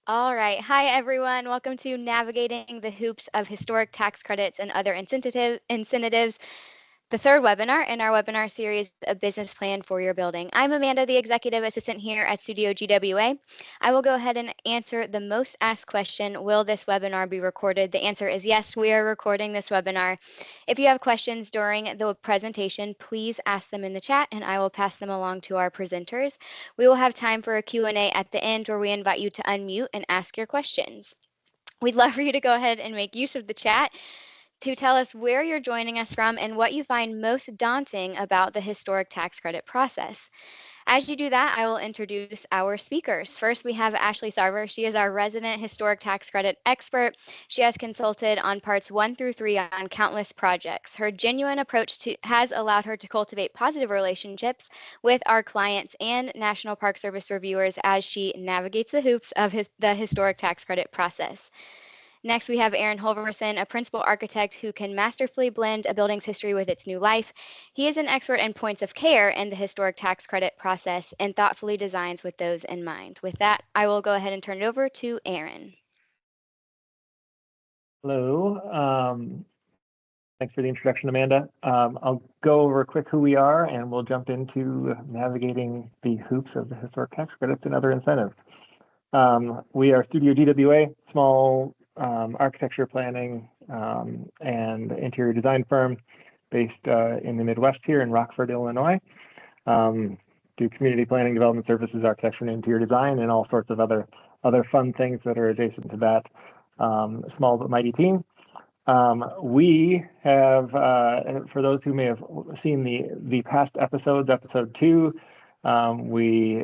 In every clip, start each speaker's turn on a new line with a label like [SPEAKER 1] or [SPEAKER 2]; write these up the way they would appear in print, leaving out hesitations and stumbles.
[SPEAKER 1] All right. Hi, everyone. Welcome to Navigating the Hoops of Historic Tax Credits and Other Incentives, the third webinar in our webinar series, A Business Plan for Your Building. I'm Amanda, the Executive Assistant here at Studio GWA. I will go ahead and answer the most asked question, will this webinar be recorded? The answer is yes, we are recording this webinar. If you have questions during the presentation, please ask them in the chat and I will pass them along to our presenters. We will have time for a Q&A at the end where we invite you to unmute and ask your questions. We'd love for you to go ahead and make use of the chat to tell us where you're joining us from and what you find most daunting about the historic tax credit process. As you do that, I will introduce our speakers. First, we have Ashley Sarver. She is our resident historic tax credit expert. She has consulted on parts 1 through 3 on countless projects. Her genuine approach has allowed her to cultivate positive relationships with our clients and National Park Service reviewers as she navigates the hoops of the historic tax credit process. Next, we have Aaron Holverson, a principal architect who can masterfully blend a building's history with its new life. He is an expert in points of care in the historic tax credit process and thoughtfully designs with those in mind. With that, I will go ahead and turn it over to Aaron.
[SPEAKER 2] Hello. Thanks for the introduction, Amanda. I'll go over quick who we are, and we'll jump into navigating the hoops of the historic tax credits and other incentives. We are Studio GWA, small architecture planning and interior design firm based in the Midwest here in Rockford, Illinois. Do community planning, development services, architecture and interior design, and all sorts of other fun things that are adjacent to that small but mighty team. We have, for those who may have seen the past episodes, episode 2, we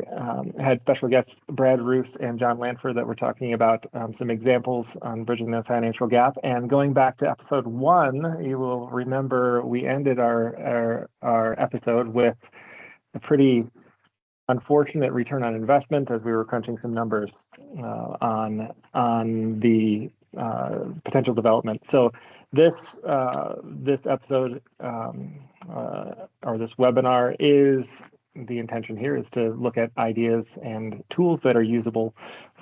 [SPEAKER 2] had special guests Brad Roos and John Lanford that were talking about some examples on bridging the financial gap. And going back to episode 1, you will remember we ended our episode with a pretty unfortunate return on investment as we were crunching some numbers on the potential development. So this episode or this webinar is, the intention here is to look at ideas and tools that are usable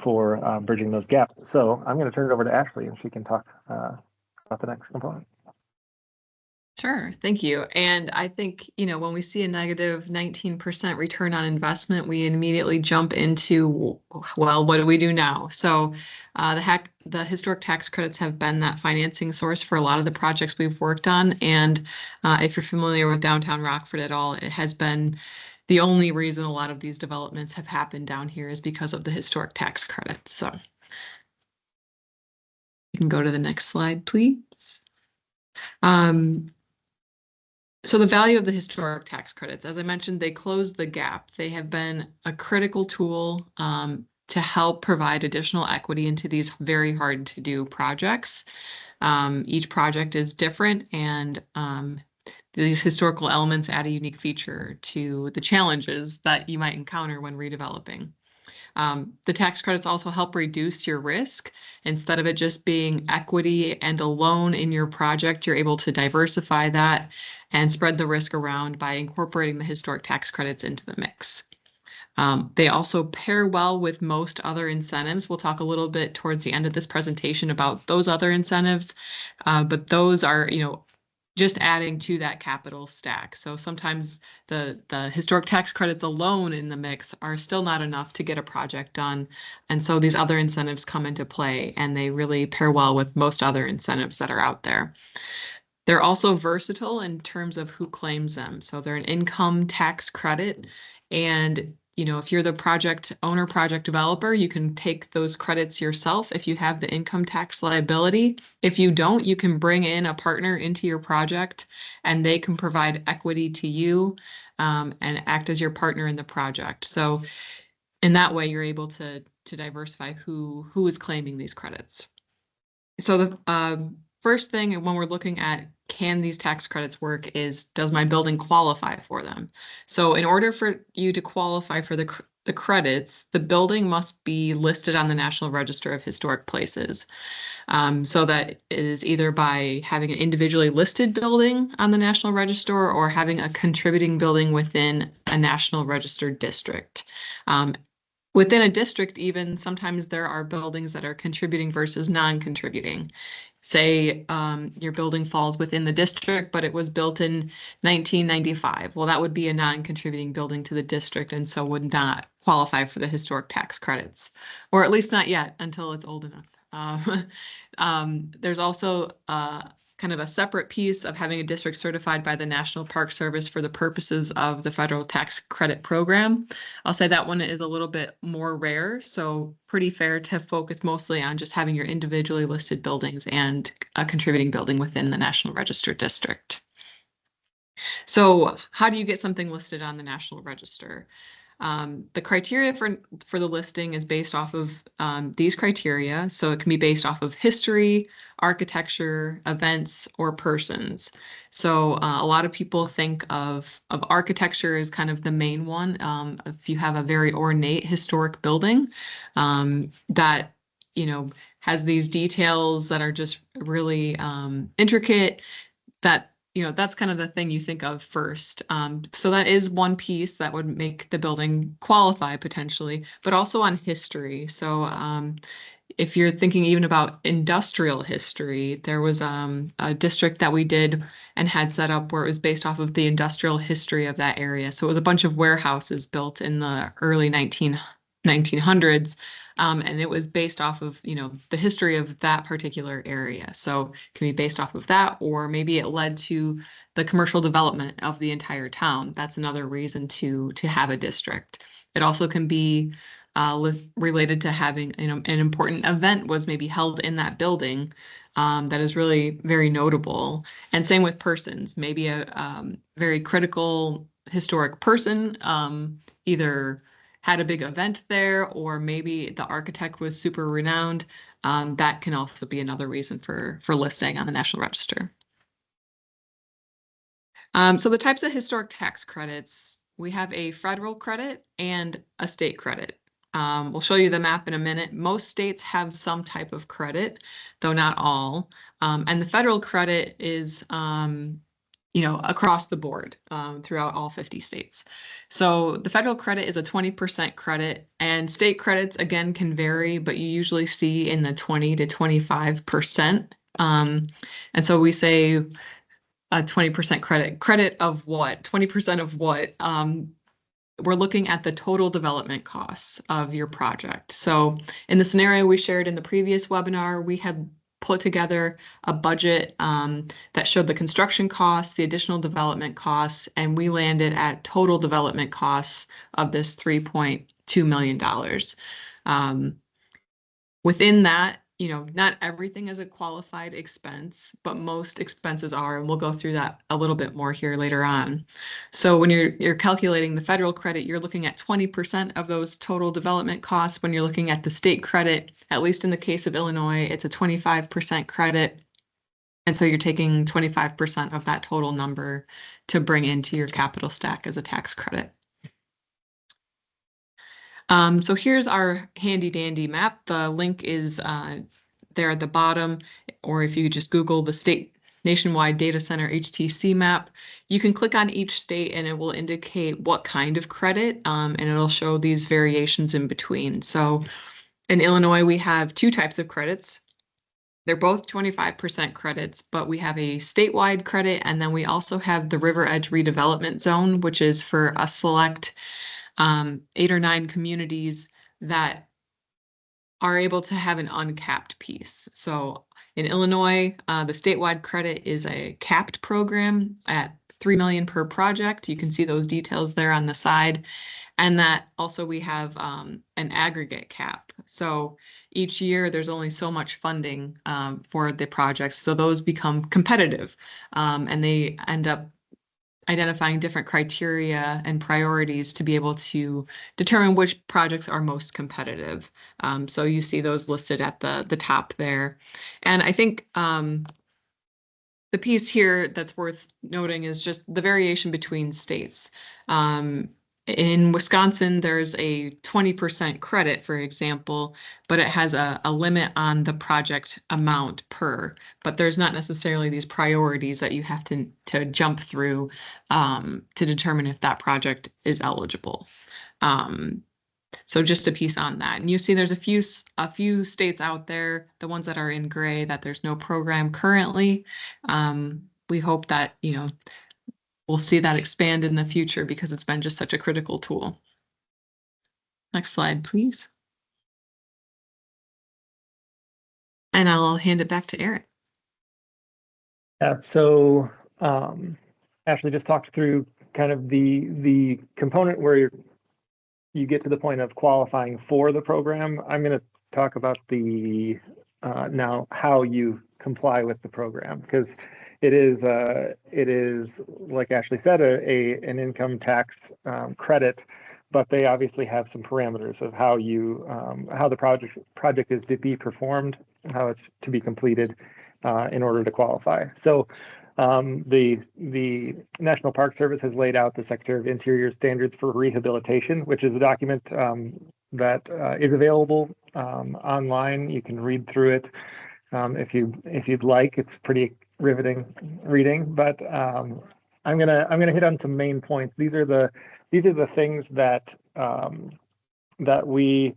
[SPEAKER 2] for bridging those gaps. So I'm going to turn it over to Ashley and she can talk about the next component.
[SPEAKER 3] Sure, thank you. And I think, when we see a negative 19% return on investment, we immediately jump into, well, what do we do now? So the historic tax credits have been that financing source for a lot of the projects we've worked on. And if you're familiar with downtown Rockford at all, it has been the only reason a lot of these developments have happened down here is because of the historic tax credits. So you can go to the next slide, please. So the value of the historic tax credits, as I mentioned, they close the gap. They have been a critical tool to help provide additional equity into these very hard to do projects. Each project is different, and these historical elements add a unique feature to the challenges that you might encounter when redeveloping. The tax credits also help reduce your risk. Instead of it just being equity and a loan in your project, you're able to diversify that and spread the risk around by incorporating the historic tax credits into the mix. They also pair well with most other incentives. We'll talk a little bit towards the end of this presentation about those other incentives, but those are, just adding to that capital stack. So sometimes the historic tax credits alone in the mix are still not enough to get a project done. And so these other incentives come into play and they really pair well with most other incentives that are out there. They're also versatile in terms of who claims them. So they're an income tax credit. And if you're the project owner, project developer, you can take those credits yourself if you have the income tax liability. If you don't, you can bring in a partner into your project and they can provide equity to you and act as your partner in the project. So in that way, you're able to diversify who is claiming these credits. So the first thing when we're looking at can these tax credits work is, does my building qualify for them? So in order for you to qualify for the credits, the building must be listed on the National Register of Historic Places. So that is either by having an individually listed building on the National Register or having a contributing building within a National Register district. Within a district, even sometimes there are buildings that are contributing versus non-contributing. Say your building falls within the district, but it was built in 1995. Well, that would be a non-contributing building to the district and so would not qualify for the historic tax credits, or at least not yet until it's old enough. There's also kind of a separate piece of having a district certified by the National Park Service for the purposes of the federal tax credit program. I'll say that one is a little bit more rare, so pretty fair to focus mostly on just having your individually listed buildings and a contributing building within the National Register district. So how do you get something listed on the National Register? The criteria for the listing is based off of these criteria. So it can be based off of history, architecture, events, or persons. So a lot of people think of architecture as kind of the main one. If you have a very ornate historic building that, has these details that are just really intricate, that's kind of the thing you think of first. So that is one piece that would make the building qualify potentially, but also on history. So if you're thinking even about industrial history, there was a district that we did and had set up where it was based off of the industrial history of that area. So it was a bunch of warehouses built in the early 1900s. And it was based off of, the history of that particular area. So it can be based off of that, or maybe it led to the commercial development of the entire town. That's another reason to have a district. It also can be related to having, an important event was maybe held in that building that is really very notable. And same with persons, maybe a very critical historic person either had a big event there, or maybe the architect was super renowned. That can also be another reason for listing on the National Register. So the types of historic tax credits, we have a federal credit and a state credit. We'll show you the map in a minute. Most states have some type of credit, though not all. And the federal credit is across the board throughout all 50 states. So the federal credit is a 20% credit, and state credits, again, can vary, but you usually see in the 20 to 25%. And so we say a 20% credit of what? 20% of what? We're looking at the total development costs of your project. So in the scenario we shared in the previous webinar, we had put together a budget that showed the construction costs, the additional development costs, and we landed at total development costs of this $3.2 million. Within that, not everything is a qualified expense, but most expenses are, and we'll go through that a little bit more here later on. So when you're calculating the federal credit, you're looking at 20% of those total development costs. When you're looking at the state credit, at least in the case of Illinois, it's a 25% credit. And so you're taking 25% of that total number to bring into your capital stack as a tax credit. So here's our handy dandy map. The link is there at the bottom, or if you just Google the state nationwide data center HTC map, you can click on each state and it will indicate what kind of credit, and it'll show these variations in between. So in Illinois, we have two types of credits. They're both 25% credits, but we have a statewide credit, and then we also have the River Edge Redevelopment Zone, which is for a select 8 or 9 communities that are able to have an uncapped piece. So in Illinois, the statewide credit is a capped program at $3 million per project. You can see those details there on the side. And that also we have an aggregate cap. So each year there's only so much funding for the projects. So those become competitive, and they end up identifying different criteria and priorities to be able to determine which projects are most competitive. So you see those listed at the top there. And I think the piece here that's worth noting is just the variation between states. In Wisconsin, there's a 20% credit, for example, but it has a limit on the project amount per, but there's not necessarily these priorities that you have to jump through to determine if that project is eligible. So just a piece on that. And you see there's a few states out there, the ones that are in gray, that there's no program currently. We hope that, we'll see that expand in the future because it's been just such a critical tool. Next slide, please. And I'll hand it back to Aaron.
[SPEAKER 2] Yeah, so Ashley just talked through kind of the component where you get to the point of qualifying for the program. I'm going to talk about the now how you comply with the program, because it is like Ashley said, an income tax credit, but they obviously have some parameters of how the project is to be performed, how it's to be completed in order to qualify. So the National Park Service has laid out the Secretary of Interior Standards for Rehabilitation, which is a document that is available online. You can read through it if you'd like. It's pretty riveting reading, but I'm gonna hit on some main points. These are the things that we,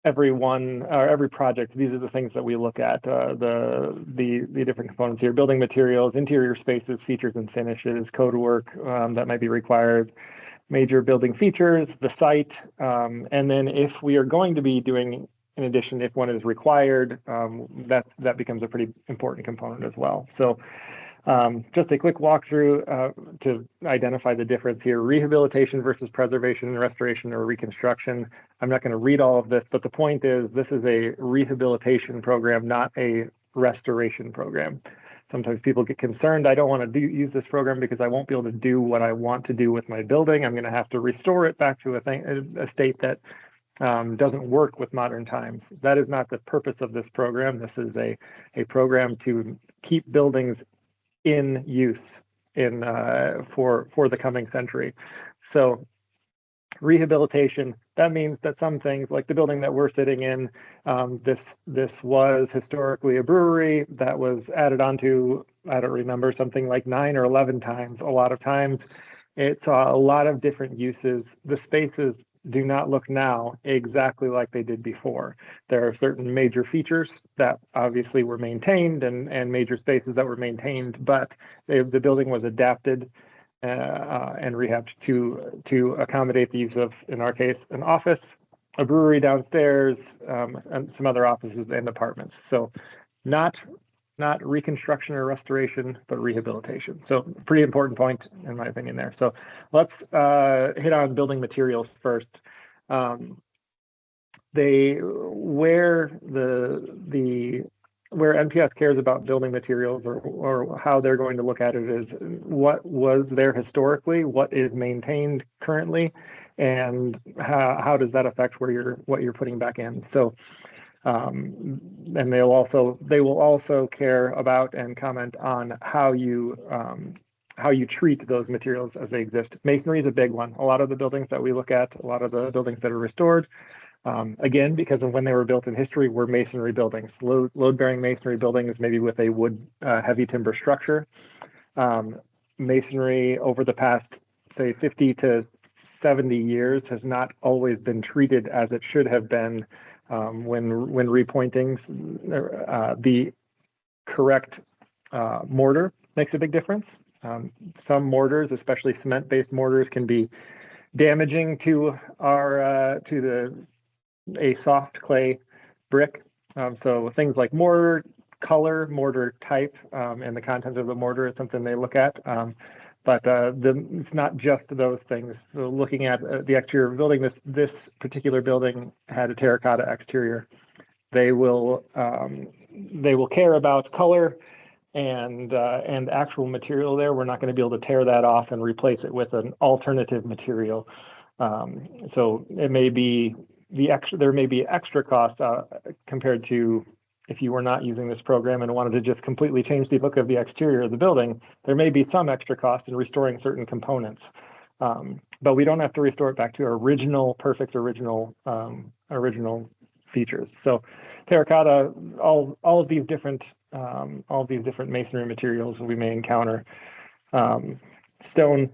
[SPEAKER 2] every project, these are the things that we look at, the different components here: building materials, interior spaces, features and finishes, code work that might be required, major building features, the site, and then if we are going to be doing, in addition, if one is required, that becomes a pretty important component as well. So just a quick walkthrough to identify the difference here: rehabilitation versus preservation and restoration or reconstruction. I'm not going to read all of this, but the point is this is a rehabilitation program, not a restoration program. Sometimes people get concerned, I don't want to use this program because I won't be able to do what I want to do with my building. I'm going to have to restore it back to a state that doesn't work with modern times. That is not the purpose of this program. This is a program to keep buildings in use for the coming century. So rehabilitation, that means that some things, like the building that we're sitting in, this was historically a brewery that was added onto, I don't remember, something like 9 or 11 times. A lot of times it saw a lot of different uses. The spaces do not look now exactly like they did before. There are certain major features that obviously were maintained and major spaces that were maintained, but the building was adapted and rehabbed to accommodate the use of, in our case, an office, a brewery downstairs, and some other offices and apartments. So not reconstruction or restoration, but rehabilitation. So pretty important point in my opinion there. So let's hit on building materials first. Where NPS cares about building materials or how they're going to look at it is what was there historically, what is maintained currently, and how does that affect what you're putting back in. So and they will also care about and comment on how you treat those materials as they exist. Masonry is a big one. A lot of the buildings that we look at, a lot of the buildings that are restored, again, because of when they were built in history, were masonry buildings, load-bearing masonry buildings, maybe with a wood heavy timber structure. Masonry over the past, say, 50 to 70 years has not always been treated as it should have been when repointing. The correct mortar makes a big difference. Some mortars, especially cement-based mortars, can be damaging to a soft clay brick. So things like mortar color, mortar type, and the contents of the mortar is something they look at. But it's not just those things. So looking at the exterior of the building, this particular building had a terracotta exterior. They will care about color and actual material there. We're not going to be able to tear that off and replace it with an alternative material. So it may be there may be extra costs compared to if you were not using this program and wanted to just completely change the look of the exterior of the building. There may be some extra cost in restoring certain components, but we don't have to restore it back to our perfect original features. So terracotta, all of these different masonry materials we may encounter. Stone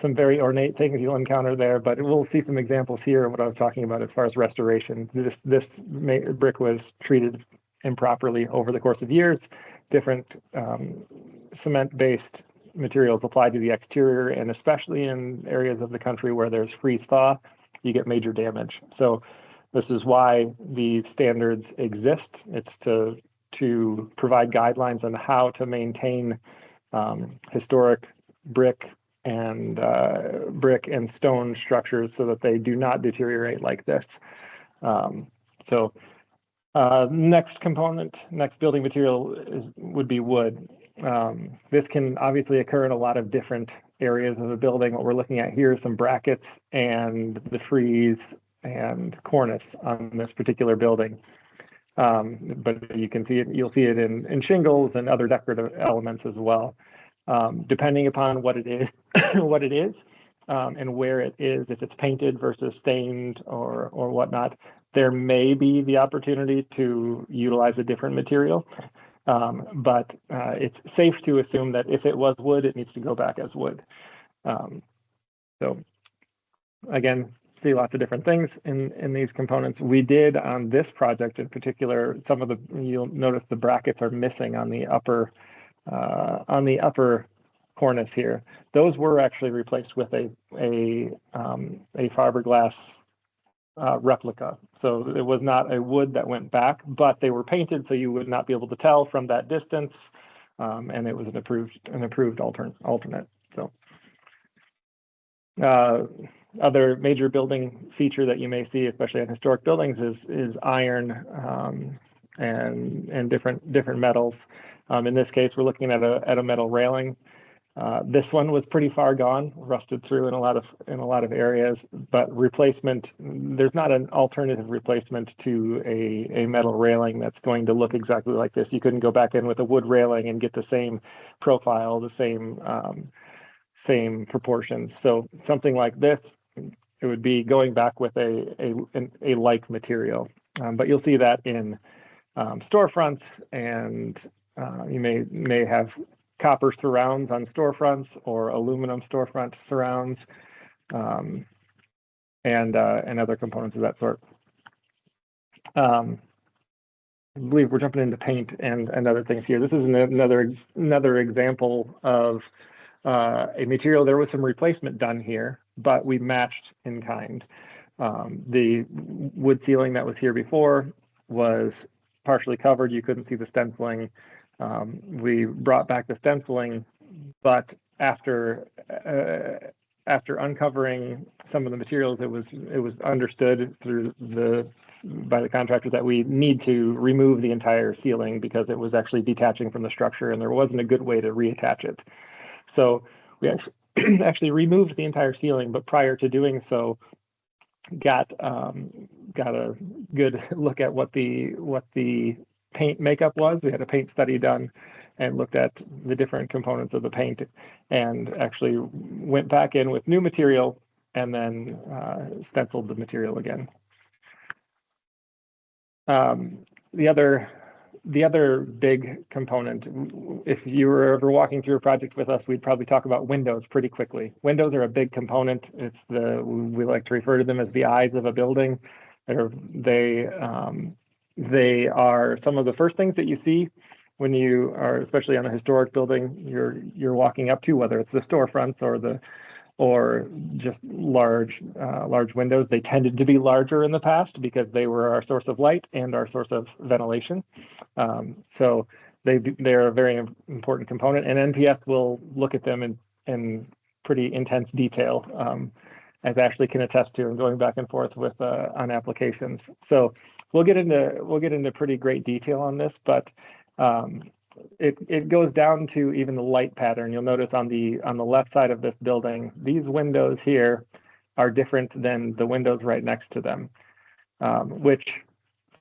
[SPEAKER 2] some very ornate things you'll encounter there, but we'll see some examples here of what I was talking about as far as restoration. This brick was treated improperly over the course of years. Different cement-based materials applied to the exterior, and especially in areas of the country where there's freeze-thaw, you get major damage. So this is why these standards exist. It's to provide guidelines on how to maintain historic brick and stone structures so that they do not deteriorate like this. Next component, next building material would be wood. This can obviously occur in a lot of different areas of the building. What we're looking at here is some brackets and the frieze and cornice on this particular building. But you can see it, you'll see it in shingles and other decorative elements as well. Depending upon what it is, and where it is, if it's painted versus stained or whatnot, there may be the opportunity to utilize a different material. But it's safe to assume that if it was wood, it needs to go back as wood. So again, see lots of different things in these components. We did on this project in particular, you'll notice the brackets are missing on the upper cornice here. Those were actually replaced with a fiberglass replica. So it was not a wood that went back, but they were painted so you would not be able to tell from that distance, and it was an approved alternate. So other major building feature that you may see, especially on historic buildings, is iron and different metals. In this case, we're looking at a metal railing. This one was pretty far gone, rusted through in a lot of areas, but replacement, there's not an alternative replacement to a metal railing that's going to look exactly like this. You couldn't go back in with a wood railing and get the same profile, the same proportions. So something like this, it would be going back with a like material. But you'll see that in storefronts, and you may have copper surrounds on storefronts or aluminum storefront surrounds, and other components of that sort. I believe we're jumping into paint and other things here. This is another example of a material. There was some replacement done here, but we matched in kind. The wood ceiling that was here before was partially covered. You couldn't see the stenciling. We brought back the stenciling, but after uncovering some of the materials, it was understood by the contractor that we need to remove the entire ceiling because it was actually detaching from the structure, and there wasn't a good way to reattach it. So we actually removed the entire ceiling, but prior to doing so, got a good look at what the paint makeup was. We had a paint study done and looked at the different components of the paint, and actually went back in with new material and then stenciled the material again. The other big component, if you were ever walking through a project with us, we'd probably talk about windows pretty quickly. Windows are a big component. We like to refer to them as the eyes of a building. They are some of the first things that you see when you are, especially on a historic building, you're walking up to, whether it's the storefronts or just large windows. They tended to be larger in the past because they were our source of light and our source of ventilation. So they're a very important component, and NPS will look at them in pretty intense detail, as Ashley can attest to, and going back and forth with on applications. So we'll get into pretty great detail on this, but it goes down to even the light pattern. You'll notice on the left side of this building, these windows here are different than the windows right next to them, which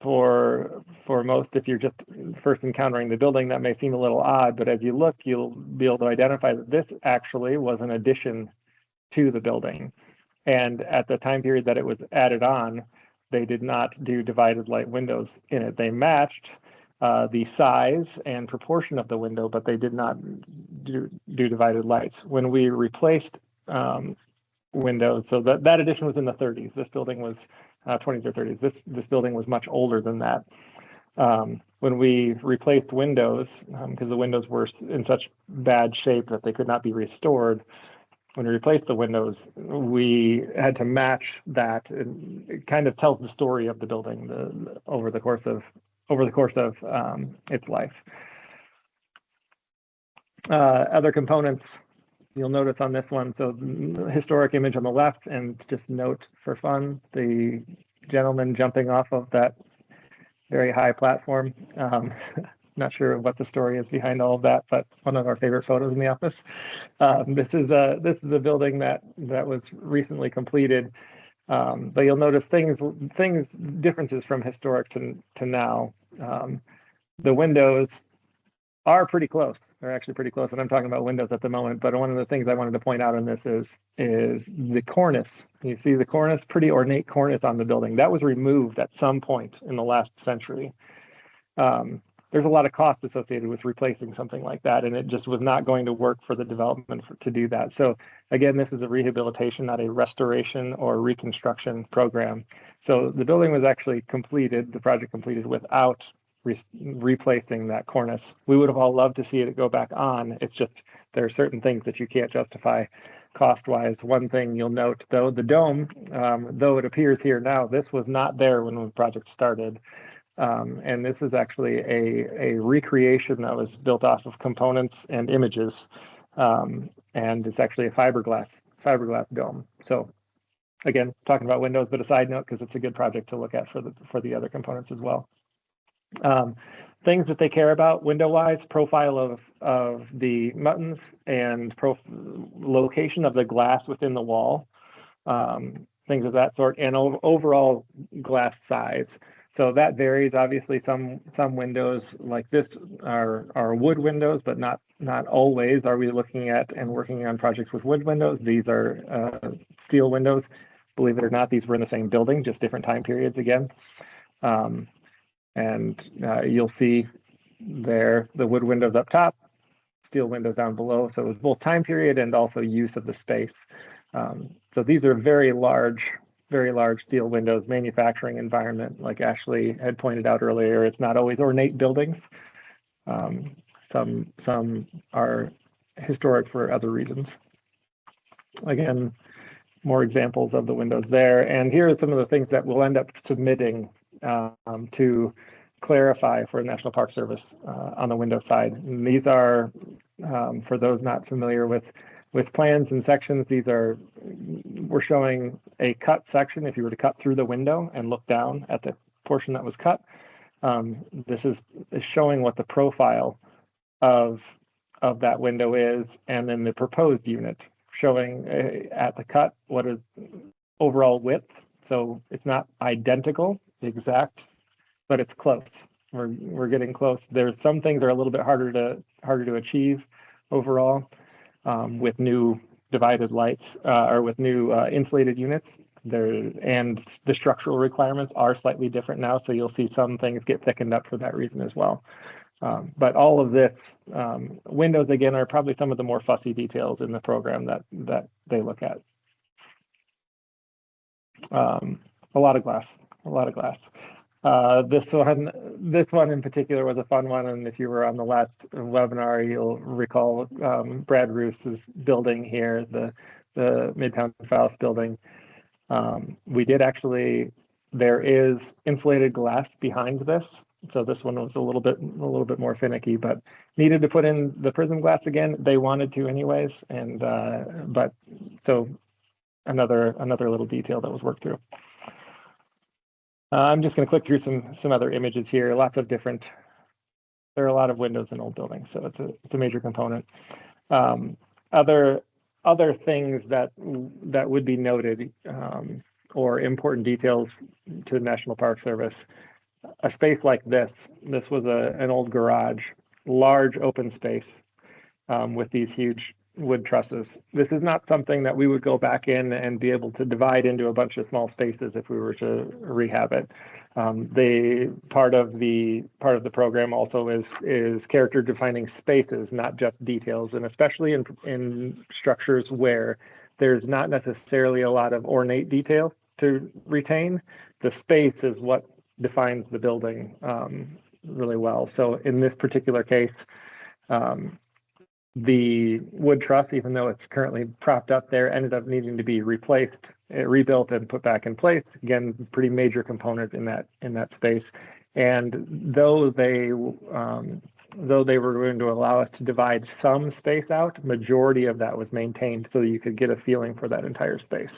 [SPEAKER 2] for most, if you're just first encountering the building, that may seem a little odd, but as you look, you'll be able to identify that this actually was an addition to the building. And at the time period that it was added on, they did not do divided light windows in it. They matched the size and proportion of the window, but they did not do divided lights. When we replaced windows. So that addition was in the 30s. This building was 20s or 30s. This building was much older than that. When we replaced windows, because the windows were in such bad shape that they could not be restored, when we replaced the windows, we had to match that. And it kind of tells the story of the building over the course of its life. Other components you'll notice on this one, so historic image on the left, and just note for fun, the gentleman jumping off of that very high platform. Not sure what the story is behind all of that, but one of our favorite photos in the office. This is a building that was recently completed, but you'll notice differences from historic to now. The windows are pretty close. They're actually pretty close, and I'm talking about windows at the moment. But one of the things I wanted to point out on this is the cornice. You see the cornice, pretty ornate cornice on the building. That was removed at some point in the last century. There's a lot of cost associated with replacing something like that, and it just was not going to work for the development to do that. So again, this is a rehabilitation, not a restoration or reconstruction program. So the building was actually completed, the project completed without replacing that cornice. We would have all loved to see it go back on. It's just there are certain things that you can't justify cost-wise. One thing you'll note, though, the dome, though it appears here now, this was not there when the project started. And this is actually a recreation that was built off of components and images, and it's actually a fiberglass dome. So again, talking about windows, but a side note because it's a good project to look at for the other components as well. Things that they care about window-wise: profile of the muttons and location of the glass within the wall, things of that sort, and overall glass size. So that varies. Obviously, some windows like this are wood windows, but not always are we looking at and working on projects with wood windows. These are steel windows. Believe it or not, these were in the same building, just different time periods again. And you'll see there the wood windows up top, steel windows down below. So it was both time period and also use of the space. So these are very large steel windows, manufacturing environment. Like Ashley had pointed out earlier, it's not always ornate buildings. Some are historic for other reasons. Again, more examples of the windows there. And here are some of the things that we'll end up submitting to clarify for National Park Service on the window side. And these are, for those not familiar with plans and sections, we're showing a cut section. If you were to cut through the window and look down at the portion that was cut, this is showing what the profile of that window is, and then the proposed unit showing at the cut what is overall width. So it's not identical, exact, but it's close. We're getting close. There's some things that are a little bit harder to achieve overall with new divided lights or with new insulated units. And the structural requirements are slightly different now, so you'll see some things get thickened up for that reason as well. But all of this, windows again are probably some of the more fussy details in the program that they look at. A lot of glass. This one in particular was a fun one, and if you were on the last webinar, you'll recall Brad Roos's building here, the Midtown Faust building. We did actually. There is insulated glass behind this, so this one was a little bit more finicky, but needed to put in the prism glass again. They wanted to anyways, and but so another little detail that was worked through. I'm just going to click through some other images here. There are a lot of windows in old buildings, so it's a major component. Other things that would be noted or important details to the National Park Service. A space like this was an old garage, large open space with these huge wood trusses. This is not something that we would go back in and be able to divide into a bunch of small spaces if we were to rehab it. The part of the program also is character defining spaces, not just details, and especially in structures where there's not necessarily a lot of ornate detail to retain. The space is what defines the building really well. So in this particular case, the wood truss, even though it's currently propped up there, ended up needing to be replaced, rebuilt, and put back in place. Again, pretty major component in that space. And though they were going to allow us to divide some space out, majority of that was maintained so you could get a feeling for that entire space.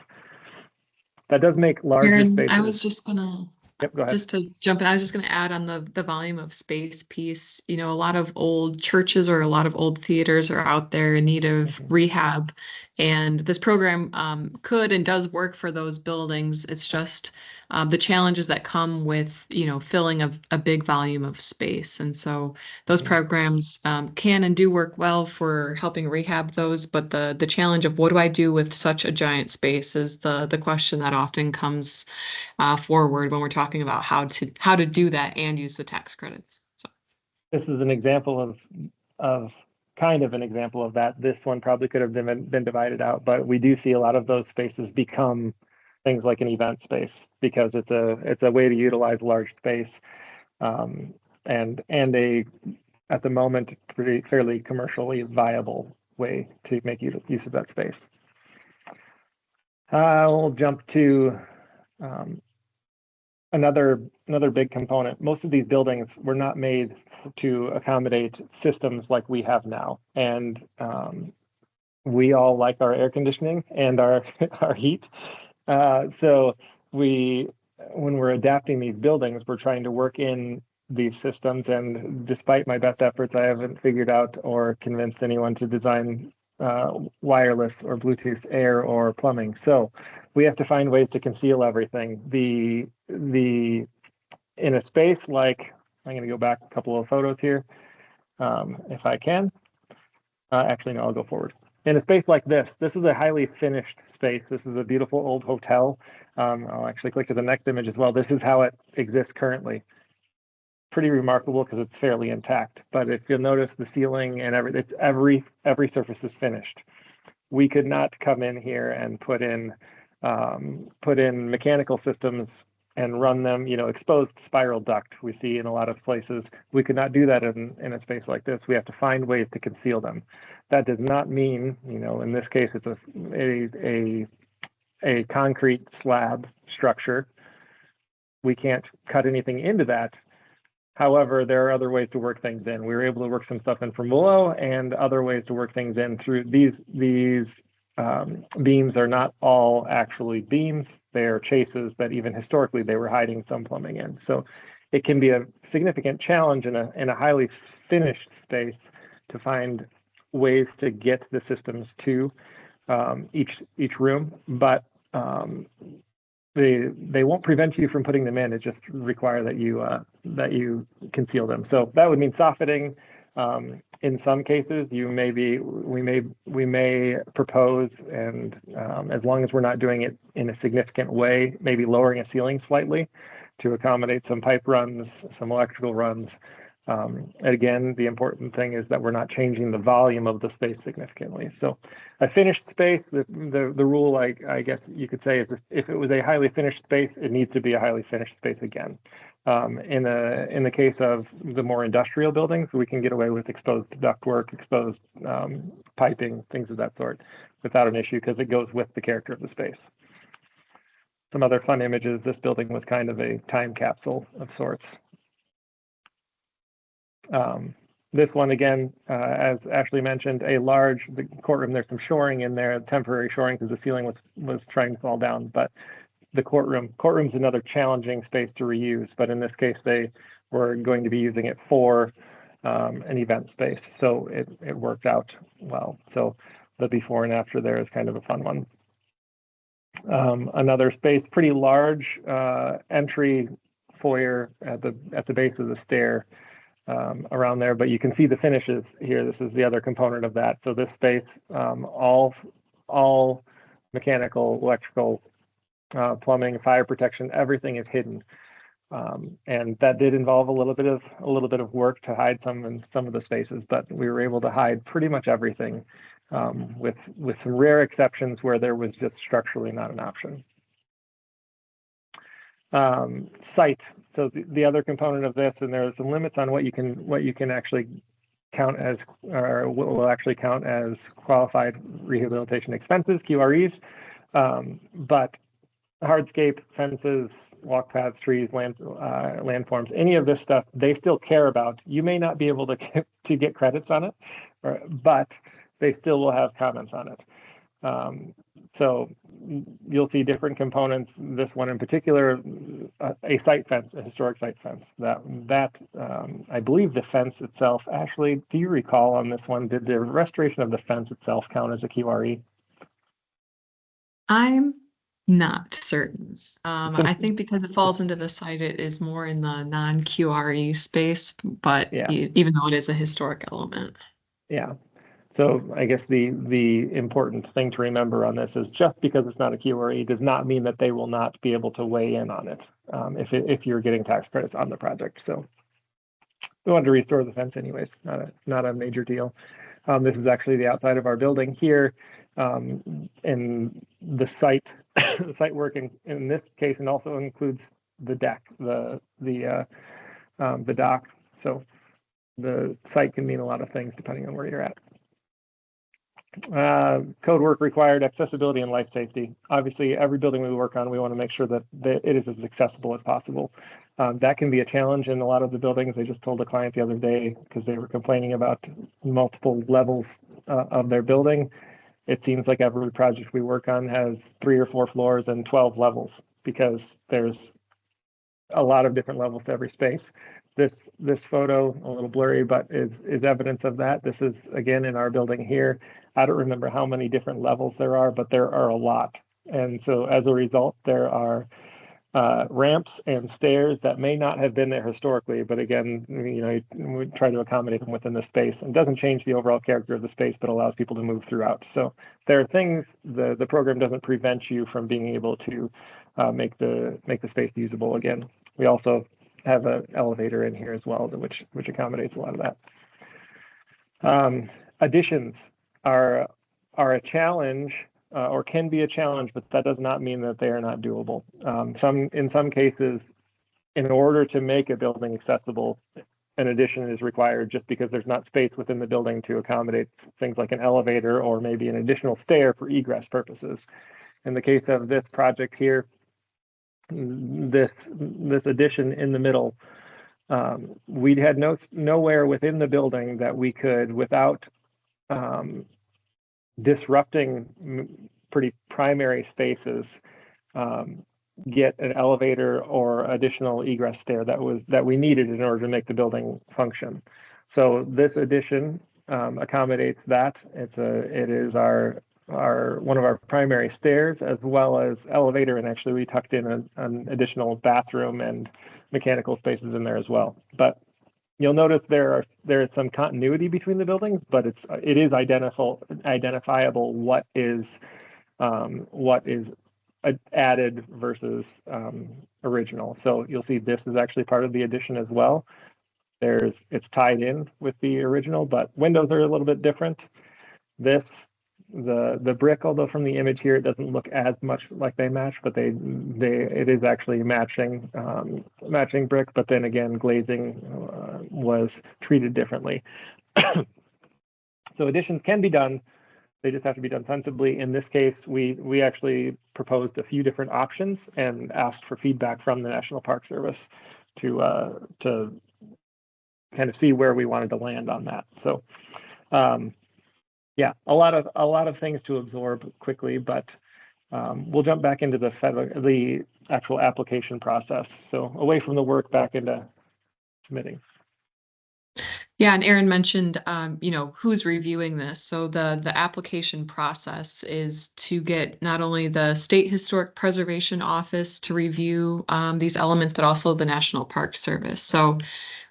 [SPEAKER 2] That does make larger
[SPEAKER 3] Aaron,
[SPEAKER 2] spaces.
[SPEAKER 3] I was just gonna
[SPEAKER 2] Yep, go ahead.
[SPEAKER 3] Just to jump in, I was just going to add on the volume of space piece. You know, a lot of old churches or a lot of old theaters are out there in need of rehab, and this program could and does work for those buildings. It's just the challenges that come with, you know, filling a big volume of space. And so those programs can and do work well for helping rehab those, but the challenge of what do I do with such a giant space is the question that often comes forward when we're talking about how to do that and use the tax credits. So
[SPEAKER 2] this is an example of kind of an example of that. This one probably could have been divided out, but we do see a lot of those spaces become things like an event space because it's a way to utilize large space, and a at the moment fairly commercially viable way to make use of that space. We'll jump to another big component. Most of these buildings were not made to accommodate systems like we have now, and we all like our air conditioning and our heat. So when we're adapting these buildings, we're trying to work in these systems. And despite my best efforts, I haven't figured out or convinced anyone to design wireless or Bluetooth air or plumbing. So we have to find ways to conceal everything. In a space like, I'm going to go back a couple of photos here, if I can. Actually, no, I'll go forward. In a space like this is a highly finished space. This is a beautiful old hotel. I'll actually click to the next image as well. This is how it exists currently. Pretty remarkable because it's fairly intact. But if you'll notice the ceiling and every surface is finished. We could not come in here and put in mechanical systems and run them, you know, exposed spiral duct we see in a lot of places. We could not do that in a space like this. We have to find ways to conceal them. That does not mean, you know, in this case, it's a concrete slab structure. We can't cut anything into that. However, there are other ways to work things in. We were able to work some stuff in from below and other ways to work things in through these beams are not all actually beams. They are chases that even historically they were hiding some plumbing in. So it can be a significant challenge in a highly finished space to find ways to get the systems to each room, but they won't prevent you from putting them in. It just require that you conceal them. So that would mean soffitting. In some cases, we may propose, and as long as we're not doing it in a significant way, maybe lowering a ceiling slightly to accommodate some pipe runs, some electrical runs. Again, the important thing is that we're not changing the volume of the space significantly. So a finished space, the rule, I guess you could say, is if it was a highly finished space, it needs to be a highly finished space again. In the case of the more industrial buildings, we can get away with exposed ductwork, exposed piping, things of that sort, without an issue because it goes with the character of the space. Some other fun images. This building was kind of a time capsule of sorts. This one again, as Ashley mentioned, the courtroom. There's some shoring in there, temporary shoring because the ceiling was trying to fall down, but the courtroom's another challenging space to reuse, but in this case, they were going to be using it for an event space. So it worked out well. So the before and after there is kind of a fun one. Another space, pretty large entry foyer at the base of the stair around there, but you can see the finishes here. This is the other component of that. So this space, all mechanical, electrical, plumbing, fire protection, everything is hidden, and that did involve a little bit of work to hide some of the spaces, but we were able to hide pretty much everything with some rare exceptions where there was just structurally not an option. Site. So the other component of this, and there are some limits on what you can actually count as, or what will actually count as qualified rehabilitation expenses, QREs. But hardscape, fences, walk paths, trees, landforms, any of this stuff, they still care about. You may not be able to get credits on it, but they still will have comments on it. So you'll see different components. This one in particular, a site fence, a historic site fence. That I believe the fence itself. Actually, do you recall on this one? Did the restoration of the fence itself count as a QRE?
[SPEAKER 3] I'm not certain. I think because it falls into the site, it is more in the non-QRE space, but
[SPEAKER 2] yeah.
[SPEAKER 3] Even though it is a historic element.
[SPEAKER 2] Yeah. So I guess the important thing to remember on this is just because it's not a QRE does not mean that they will not be able to weigh in on it if you're getting tax credits on the project. So we wanted to restore the fence anyways, not a major deal. This is actually the outside of our building here, and the site site work in this case, and also includes the deck, the dock. So the site can mean a lot of things depending on where you're at. Code work required, accessibility and life safety. Obviously, every building we work on, we want to make sure that it is as accessible as possible. That can be a challenge in a lot of the buildings. I just told a client the other day because they were complaining about multiple levels of their building. It seems like every project we work on has 3 or 4 floors and 12 levels because there's a lot of different levels to every space. This photo, a little blurry, but is evidence of that. This is, again, in our building here. I don't remember how many different levels there are, but there are a lot. And so as a result, there are ramps and stairs that may not have been there historically, but again, we try to accommodate them within the space. And doesn't change the overall character of the space, but allows people to move throughout. So there are things, the program doesn't prevent you from being able to make the space usable again. We also have an elevator in here as well, which accommodates a lot of that. Additions are a challenge, or can be a challenge, but that does not mean that they are not doable. In some cases, in order to make a building accessible, an addition is required just because there's not space within the building to accommodate things like an elevator or maybe an additional stair for egress purposes. In the case of this project here, this addition in the middle, we had nowhere within the building that we could, without disrupting pretty primary spaces, get an elevator or additional egress stair that we needed in order to make the building function. So this addition accommodates that. It is one of our primary stairs as well as elevator, and actually we tucked in an additional bathroom and mechanical spaces in there as well. But you'll notice there is some continuity between the buildings, but it is identifiable what is added versus original. So you'll see this is actually part of the addition as well. It's tied in with the original, but windows are a little bit different. The brick, although from the image here it doesn't look as much like they match, but it is actually matching brick. But then again, glazing was treated differently. So additions can be done. They just have to be done sensibly. In this case, we actually proposed a few different options and asked for feedback from the National Park Service to kind of see where we wanted to land on that. So. Yeah, a lot of things to absorb quickly, but we'll jump back into the actual application process. So away from the work, back into submitting.
[SPEAKER 3] Yeah, and Aaron mentioned, who's reviewing this. So the application process is to get not only the State Historic Preservation Office to review these elements, but also the National Park Service. So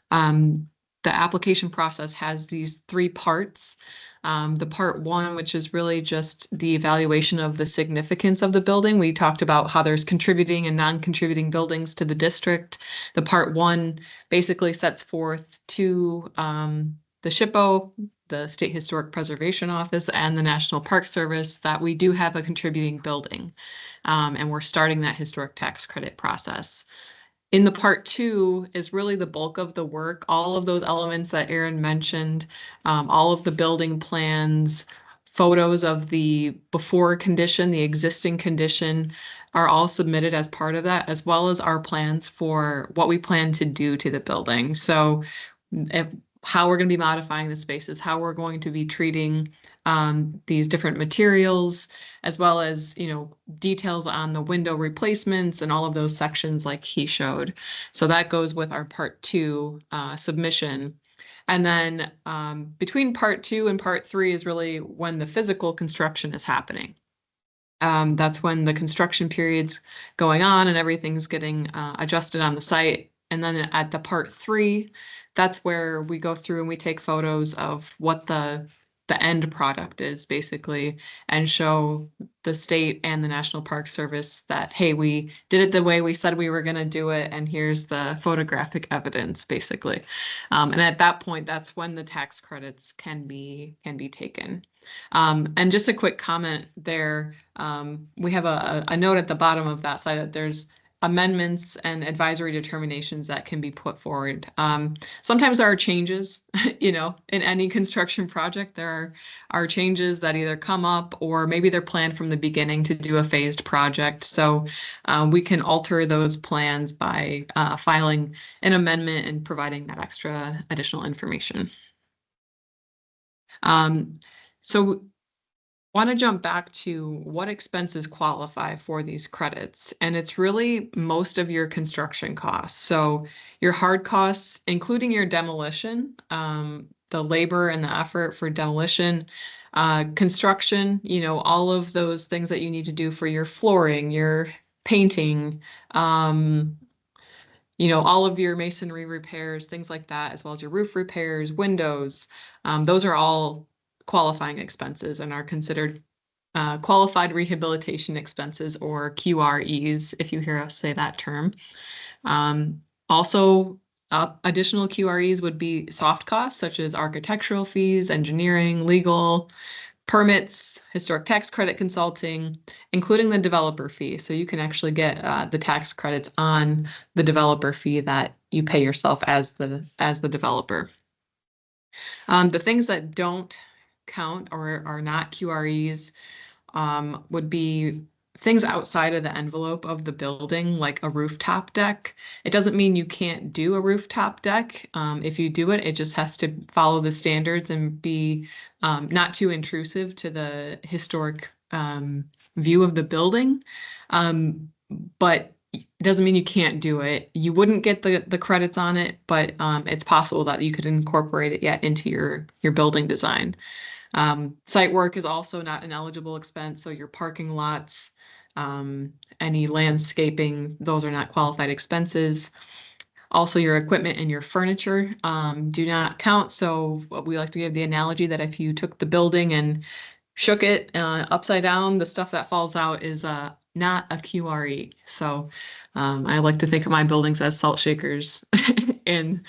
[SPEAKER 3] the application process has these 3 parts. The part 1, which is really just the evaluation of the significance of the building. We talked about how there's contributing and non-contributing buildings to the district. The part 1 basically sets forth to the SHPO the State Historic Preservation Office and the National Park Service that we do have a contributing building, and we're starting that historic tax credit process. In the part 2 is really the bulk of the work, all of those elements that Erin mentioned, all of the building plans, photos of the before condition, the existing condition are all submitted as part of that, as well as our plans for what we plan to do to the building. So how we're going to be modifying the spaces, how we're going to be treating these different materials, as well as, details on the window replacements and all of those sections like he showed. So that goes with our part 2 submission. And then between part 2 and part 3 is really when the physical construction is happening. That's when the construction period's going on and everything's getting adjusted on the site. And then at the part 3, that's where we go through and we take photos of what the end product is basically, and show the state and the National Park Service that, hey, we did it the way we said we were going to do it, and here's the photographic evidence basically. And at that point, that's when the tax credits can be taken. And just a quick comment there, we have a note at the bottom of that slide that there's amendments and advisory determinations that can be put forward. Sometimes there are changes, in any construction project, there are changes that either come up or maybe they're planned from the beginning to do a phased project. So we can alter those plans by filing an amendment and providing that extra additional information. So want to jump back to what expenses qualify for these credits, and it's really most of your construction costs. So your hard costs, including your demolition, the labor and the effort for demolition, construction, all of those things that you need to do for your flooring, your painting, all of your masonry repairs, things like that, as well as your roof repairs, windows. Those are all qualifying expenses and are considered qualified rehabilitation expenses, or QREs, if you hear us say that term. Also, additional QREs would be soft costs, such as architectural fees, engineering, legal, permits, historic tax credit consulting, including the developer fee. So you can actually get the tax credits on the developer fee that you pay yourself as the developer. The things that don't count or are not QREs would be things outside of the envelope of the building, like a rooftop deck. It doesn't mean you can't do a rooftop deck. If you do it, it just has to follow the standards and be not too intrusive to the historic view of the building. But it doesn't mean you can't do it. You wouldn't get the credits on it, but it's possible that you could incorporate it yet into your building design. Site work is also not an eligible expense, so your parking lots, any landscaping, those are not qualified expenses. Also, your equipment and your furniture do not count. So we like to give the analogy that if you took the building and shook it upside down, the stuff that falls out is not a QRE. So I like to think of my buildings as salt shakers and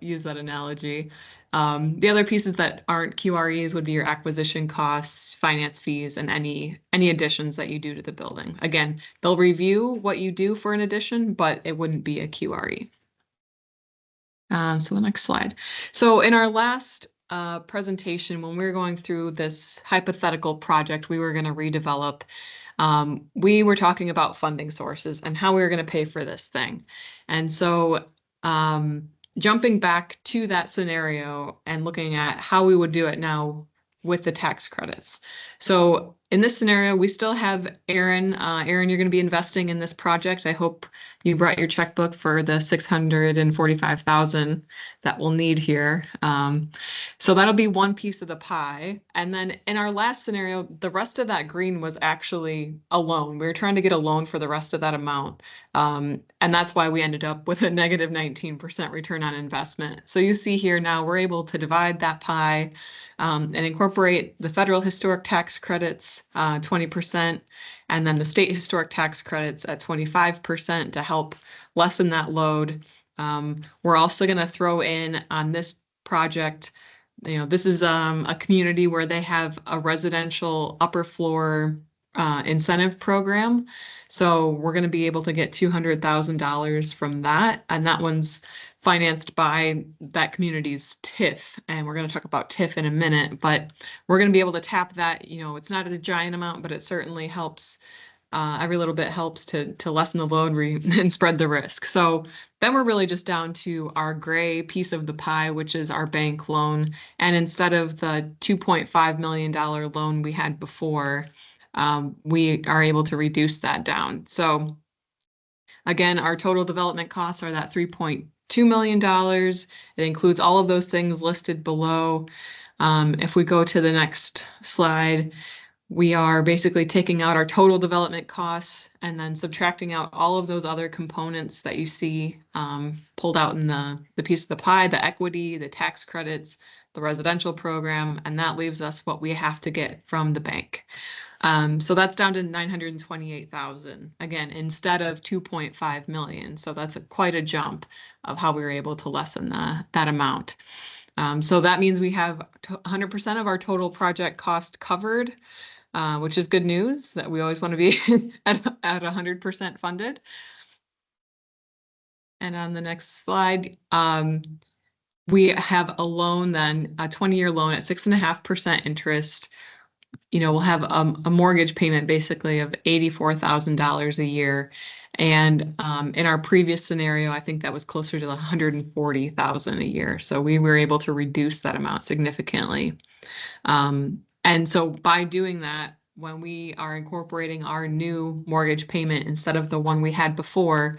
[SPEAKER 3] use that analogy. The other pieces that aren't QREs would be your acquisition costs, finance fees, and any additions that you do to the building. Again, they'll review what you do for an addition, but it wouldn't be a QRE. So the next slide. So in our last presentation, when we were going through this hypothetical project we were going to redevelop, we were talking about funding sources and how we were going to pay for this thing. And so jumping back to that scenario and looking at how we would do it now with the tax credits. So in this scenario, we still have Erin. Erin, you're going to be investing in this project. I hope you brought your checkbook for the $645,000 that we'll need here. So that'll be one piece of the pie. And then in our last scenario, the rest of that green was actually a loan. We were trying to get a loan for the rest of that amount. And that's why we ended up with a negative 19% return on investment. So you see here now we're able to divide that pie and incorporate the federal historic tax credits, 20%, and then the state historic tax credits at 25% to help lessen that load. We're also going to throw in on this project This is a community where they have a residential upper floor incentive program. So we're going to be able to get $200,000 from that. And that one's financed by that community's TIF. And we're going to talk about TIF in a minute, but we're going to be able to tap that. It's not a giant amount, but it certainly helps. Every little bit helps to lessen the load and spread the risk. So then we're really just down to our gray piece of the pie, which is our bank loan. And instead of the $2.5 million loan we had before, we are able to reduce that down. So again, our total development costs are that $3.2 million. It includes all of those things listed below. If we go to the next slide, we are basically taking out our total development costs and then subtracting out all of those other components that you see pulled out in the piece of the pie, the equity, the tax credits, the residential program, and that leaves us what we have to get from the bank. So that's down to $928,000, again, instead of $2.5 million. So that's quite a jump of how we were able to lessen that amount. So that means we have 100% of our total project cost covered, which is good news that we always want to be at 100% funded. And on the next slide, we have a loan then, a 20-year loan at 6.5% interest. We'll have a mortgage payment basically of $84,000 a year. And in our previous scenario, I think that was closer to $140,000 a year. So we were able to reduce that amount significantly. And so by doing that, when we are incorporating our new mortgage payment instead of the one we had before,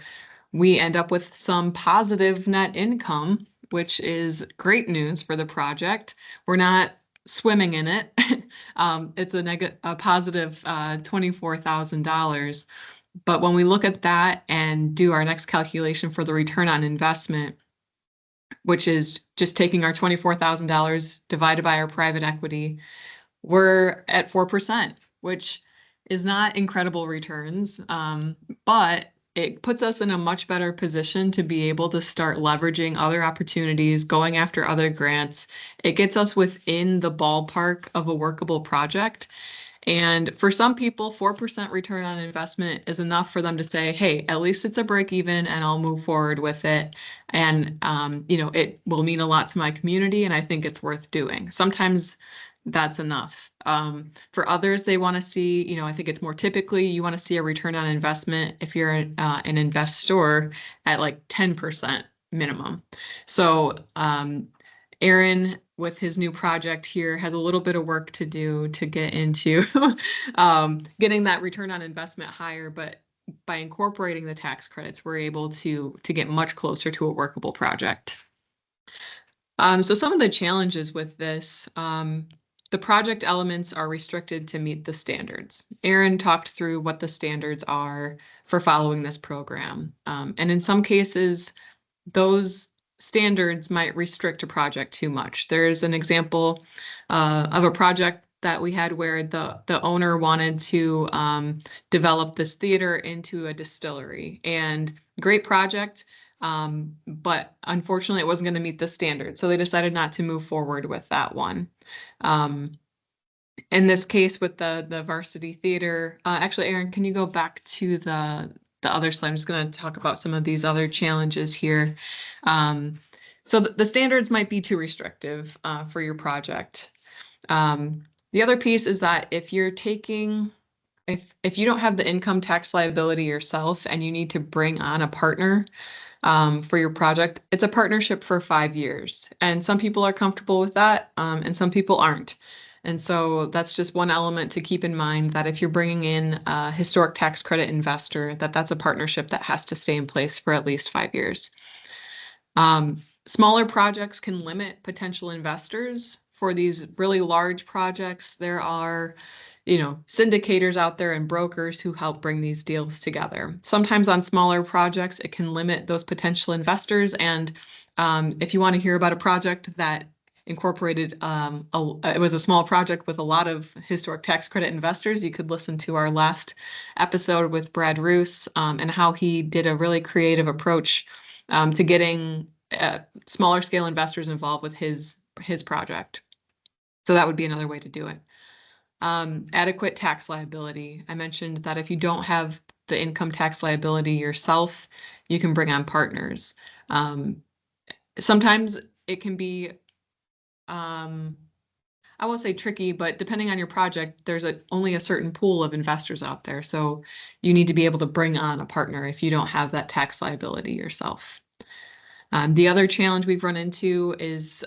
[SPEAKER 3] we end up with some positive net income, which is great news for the project. We're not swimming in it. It's a positive $24,000. But when we look at that and do our next calculation for the return on investment, which is just taking our $24,000 divided by our private equity, we're at 4%, which is not incredible returns, but it puts us in a much better position to be able to start leveraging other opportunities, going after other grants. It gets us within the ballpark of a workable project. And for some people, 4% return on investment is enough for them to say, hey, at least it's a break even and I'll move forward with it. And, it will mean a lot to my community and I think it's worth doing. Sometimes that's enough. For others, they want to see, I think it's more typically you want to see a return on investment if you're an investor at like 10% minimum. So Aaron, with his new project here, has a little bit of work to do to get into getting that return on investment higher. But by incorporating the tax credits, we're able to get much closer to a workable project. So some of the challenges with this, the project elements are restricted to meet the standards. Aaron talked through what the standards are for following this program. And in some cases, those standards might restrict a project too much. There's an example of a project that we had where the owner wanted to develop this theater into a distillery, and great project, but unfortunately it wasn't going to meet the standard. So they decided not to move forward with that one. In this case with the varsity theater, actually, Aaron, can you go back to the other slide? I'm just going to talk about some of these other challenges here. So the standards might be too restrictive for your project. The other piece is that if you don't have the income tax liability yourself and you need to bring on a partner for your project, it's a partnership for 5 years. And some people are comfortable with that and some people aren't. And so that's just one element to keep in mind, that if you're bringing in a historic tax credit investor, that's a partnership that has to stay in place for at least 5 years. Smaller projects can limit potential investors. For these really large projects, there are, syndicators out there and brokers who help bring these deals together. Sometimes on smaller projects, it can limit those potential investors. And if you want to hear about a project that incorporated, it was a small project with a lot of historic tax credit investors, you could listen to our last episode with Brad Roos and how he did a really creative approach to getting smaller scale investors involved with his his project. So that would be another way to do it. Adequate tax liability. I mentioned that if you don't have the income tax liability yourself, you can bring on partners. Sometimes it can be, I won't say tricky, but depending on your project, there's only a certain pool of investors out there. So you need to be able to bring on a partner if you don't have that tax liability yourself. The other challenge we've run into is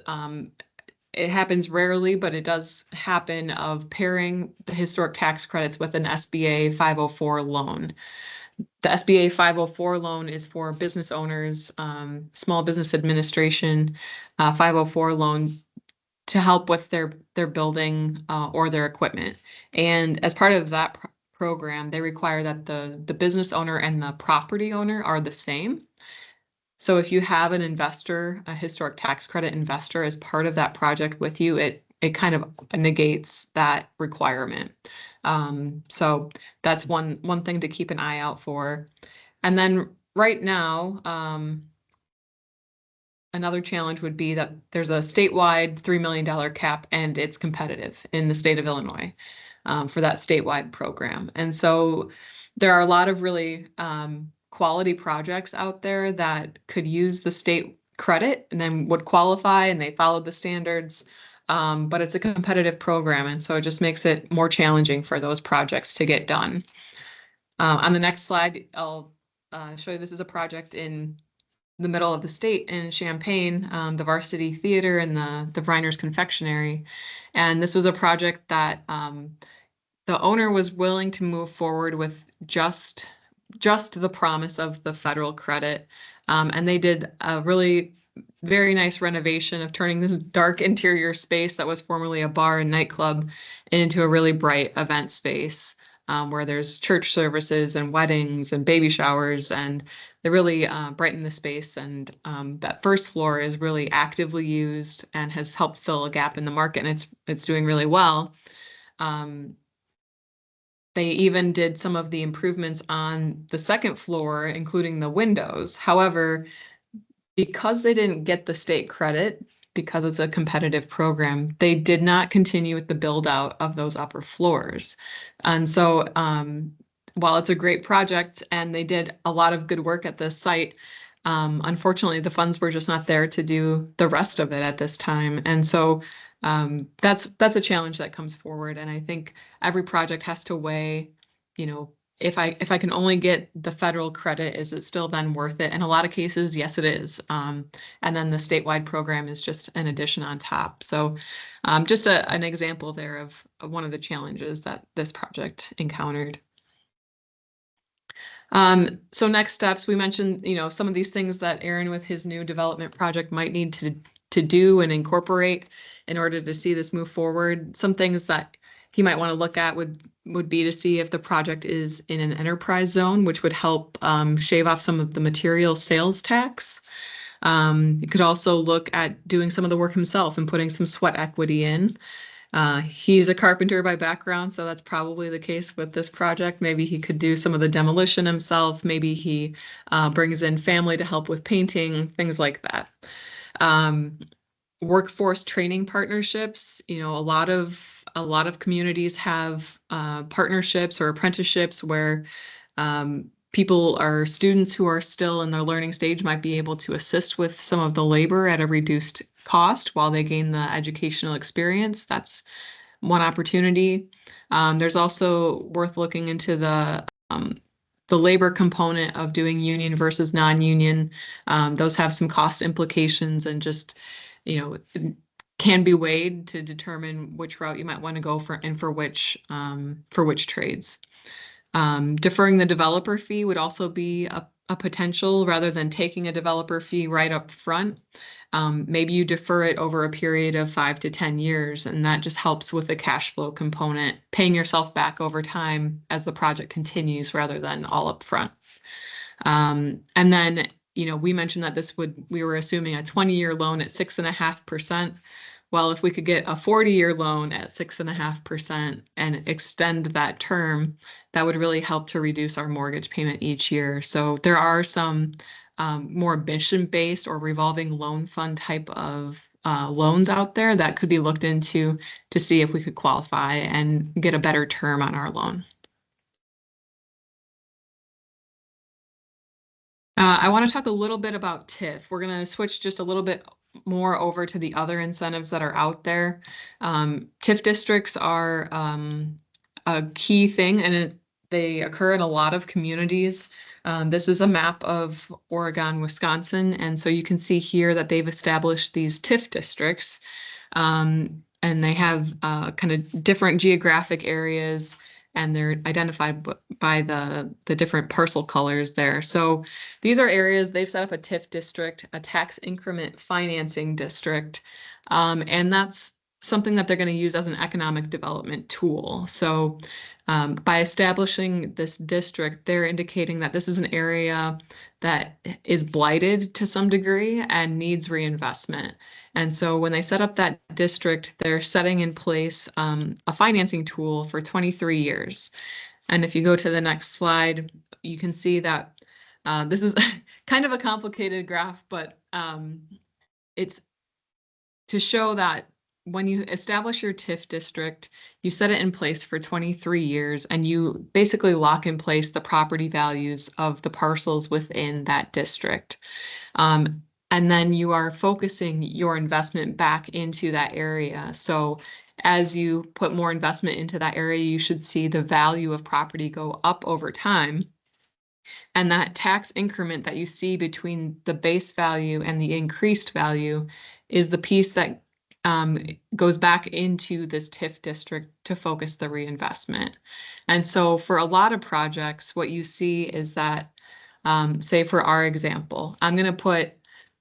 [SPEAKER 3] it happens rarely, but it does happen, of pairing the historic tax credits with an SBA 504 loan. The SBA 504 loan is for business owners, small business administration, 504 loan to help with their building or their equipment. And as part of that program, they require that the business owner and the property owner are the same. So if you have an investor, a historic tax credit investor, as part of that project with you, it kind of negates that requirement. So that's one thing to keep an eye out for. And then right now, another challenge would be that there's a statewide $3 million cap, and it's competitive in the state of Illinois for that statewide program. And so there are a lot of really quality projects out there that could use the state credit and then would qualify, and they followed the standards. But it's a competitive program, and so it just makes it more challenging for those projects to get done. On the next slide, I'll show you, this is a project in the middle of the state in Champaign, the Varsity Theater and the Vriners Confectionery. And this was a project that the owner was willing to move forward with just the promise of the federal credit. And they did a really very nice renovation of turning this dark interior space that was formerly a bar and nightclub into a really bright event space. Where there's church services and weddings and baby showers, and they really brighten the space. And that first floor is really actively used and has helped fill a gap in the market, and it's doing really well. They even did some of the improvements on the second floor, including the windows. However, because they didn't get the state credit, because it's a competitive program, they did not continue with the build out of those upper floors. And so while it's a great project and they did a lot of good work at the site, unfortunately, the funds were just not there to do the rest of it at this time. And so that's a challenge that comes forward. And I think every project has to weigh, if I can only get the federal credit, is it still then worth it? In a lot of cases, yes, it is. And then the statewide program is just an addition on top. So just an example there of one of the challenges that this project encountered. So next steps, we mentioned, some of these things that Aaron with his new development project might need to do and incorporate in order to see this move forward. Some things that he might want to look at would be to see if the project is in an enterprise zone, which would help shave off some of the material sales tax. You could also look at doing some of the work himself and putting some sweat equity in. He's a carpenter by background, so that's probably the case with this project. Maybe he could do some of the demolition himself. Maybe he brings in family to help with painting, things like that. Workforce training partnerships. A lot of communities have partnerships or apprenticeships where people are students who are still in their learning stage might be able to assist with some of the labor at a reduced cost while they gain the educational experience. That's one opportunity. There's also worth looking into the labor component of doing union versus non-union. Those have some cost implications, and just, can be weighed to determine which route you might want to go for and for which trades. Deferring the developer fee would also be a potential, rather than taking a developer fee right up front. Maybe you defer it over a period of 5 to 10 years, and that just helps with the cash flow component, paying yourself back over time as the project continues rather than all up front. And then, we mentioned that we were assuming a 20-year loan at 6.5%. Well, if we could get a 40-year loan at 6.5% and extend that term, that would really help to reduce our mortgage payment each year. So there are some more mission-based or revolving loan fund type of loans out there that could be looked into to see if we could qualify and get a better term on our loan. I want to talk a little bit about TIF. We're going to switch just a little bit more over to the other incentives that are out there. TIF districts are a key thing, and they occur in a lot of communities. This is a map of Oregon, Wisconsin, and so you can see here that they've established these TIF districts, and they have kind of different geographic areas, and they're identified by the different parcel colors there. So these are areas they've set up a TIF district, a tax increment financing district, and that's something that they're going to use as an economic development tool. So by establishing this district, they're indicating that this is an area that is blighted to some degree and needs reinvestment. And so when they set up that district, they're setting in place a financing tool for 23 years. And if you go to the next slide, you can see that this is kind of a complicated graph, but it's to show that when you establish your TIF district, you set it in place for 23 years, and you basically lock in place the property values of the parcels within that district. And then you are focusing your investment back into that area. So as you put more investment into that area, you should see the value of property go up over time. And that tax increment that you see between the base value and the increased value is the piece that goes back into this TIF district to focus the reinvestment. And so for a lot of projects, what you see is that, say for our example, I'm going to put,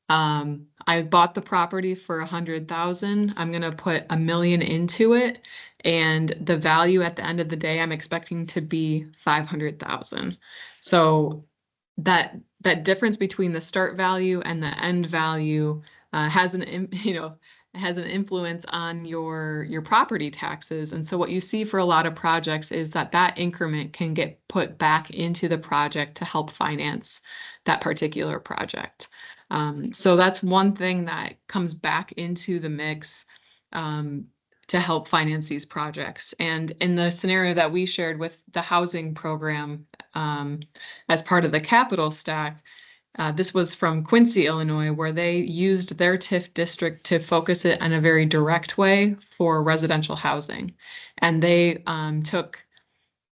[SPEAKER 3] I bought the property for 100,000. I'm going to put $1 million into it, and the value at the end of the day, I'm expecting to be 500,000. So that difference between the start value and the end value has an influence on your property taxes. And so what you see for a lot of projects is that increment can get put back into the project to help finance that particular project. So that's one thing that comes back into the mix to help finance these projects. And in the scenario that we shared with the housing program as part of the capital stack, this was from Quincy, Illinois, where they used their TIF district to focus it in a very direct way for residential housing. And they took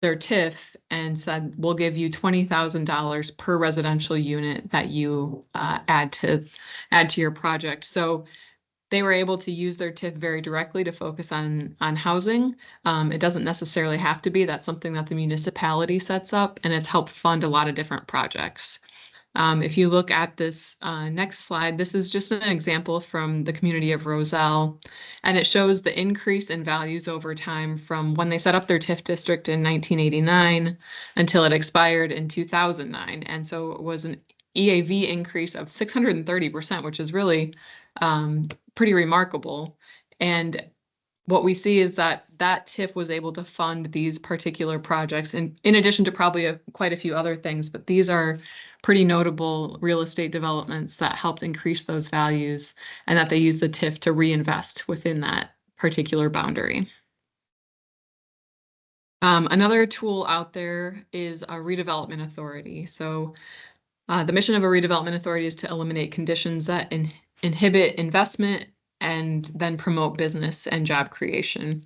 [SPEAKER 3] their TIF and said, we'll give you $20,000 per residential unit that you add to your project. So they were able to use their TIF very directly to focus on housing. It doesn't necessarily have to be. That's something that the municipality sets up, and it's helped fund a lot of different projects. If you look at this next slide, this is just an example from the community of Roselle, and it shows the increase in values over time from when they set up their TIF district in 1989 until it expired in 2009. And so it was an EAV increase of 630%, which is really pretty remarkable. And what we see is that TIF was able to fund these particular projects, and in addition to probably quite a few other things, but these are pretty notable real estate developments that helped increase those values, and that they use the TIF to reinvest within that particular boundary. Another tool out there is a redevelopment authority. So the mission of a redevelopment authority is to eliminate conditions that inhibit investment and then promote business and job creation.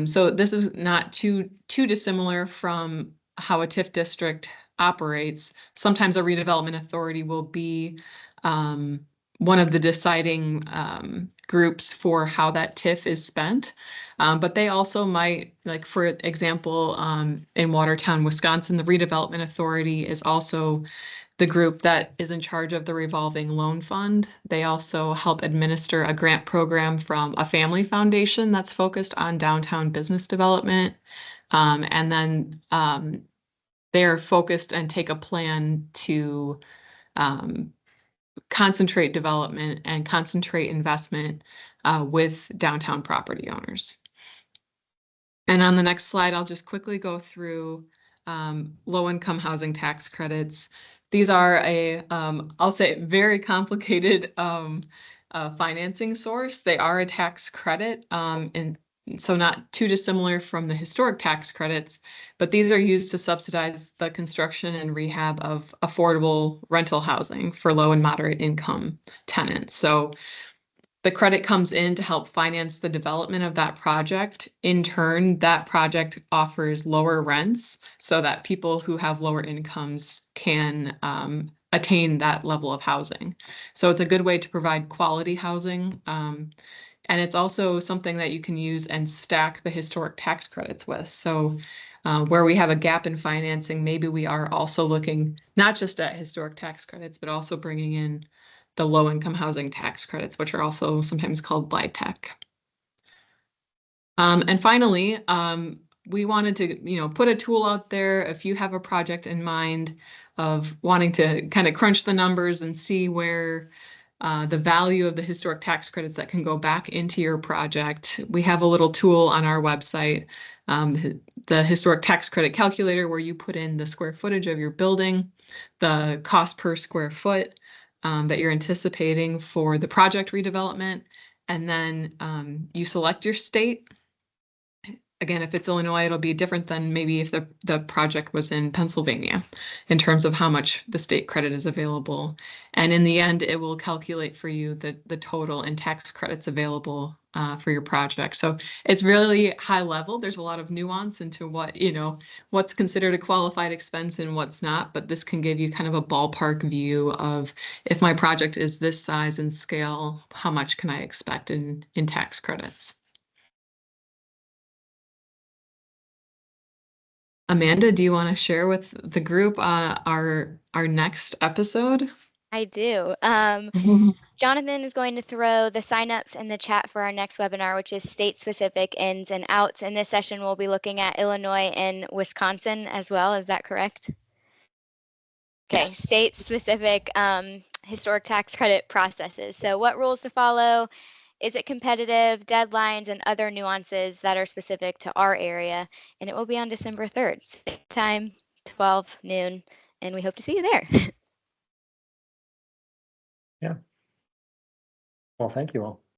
[SPEAKER 3] So this is not too dissimilar from how a TIF district operates. Sometimes a redevelopment authority will be one of the deciding groups for how that TIF is spent. But they also might, like for example, in Watertown, Wisconsin, the redevelopment authority is also the group that is in charge of the revolving loan fund. They also help administer a grant program from a family foundation that's focused on downtown business development. And then they're focused and take a plan to concentrate development and concentrate investment with downtown property owners. And on the next slide, I'll just quickly go through low-income housing tax credits. These are I'll say, very complicated a financing source. They are a tax credit, and so not too dissimilar from the historic tax credits, but these are used to subsidize the construction and rehab of affordable rental housing for low and moderate income tenants. So the credit comes in to help finance the development of that project. In turn, that project offers lower rents so that people who have lower incomes can attain that level of housing. So it's a good way to provide quality housing. And it's also something that you can use and stack the historic tax credits with. So where we have a gap in financing, maybe we are also looking not just at historic tax credits, but also bringing in the low-income housing tax credits, which are also sometimes called LIHTC. And finally, we wanted to, put a tool out there. If you have a project in mind of wanting to kind of crunch the numbers and see where the value of the historic tax credits that can go back into your project, we have a little tool on our website, the historic tax credit calculator, where you put in the square footage of your building, the cost per square foot that you're anticipating for the project redevelopment, and then you select your state. Again, if it's Illinois, it'll be different than maybe if the project was in Pennsylvania in terms of how much the state credit is available. And in the end, it will calculate for you the total in tax credits available for your project. So it's really high level. There's a lot of nuance into what's considered a qualified expense and what's not, but this can give you kind of a ballpark view of, if my project is this size and scale, how much can I expect in tax credits? Amanda, do you want to share with the group our next episode?
[SPEAKER 1] I do. Jonathan is going to throw the signups in the chat for our next webinar, which is state-specific ins and outs. In this session, we'll be looking at Illinois and Wisconsin as well. Is that correct? Okay,
[SPEAKER 3] Yes.
[SPEAKER 1] state-specific historic tax credit processes. So what rules to follow? Is it competitive, deadlines, and other nuances that are specific to our area? And it will be on December 3rd, same time, 12 noon, and we hope to see you there.
[SPEAKER 2] Yeah. Well, thank you all.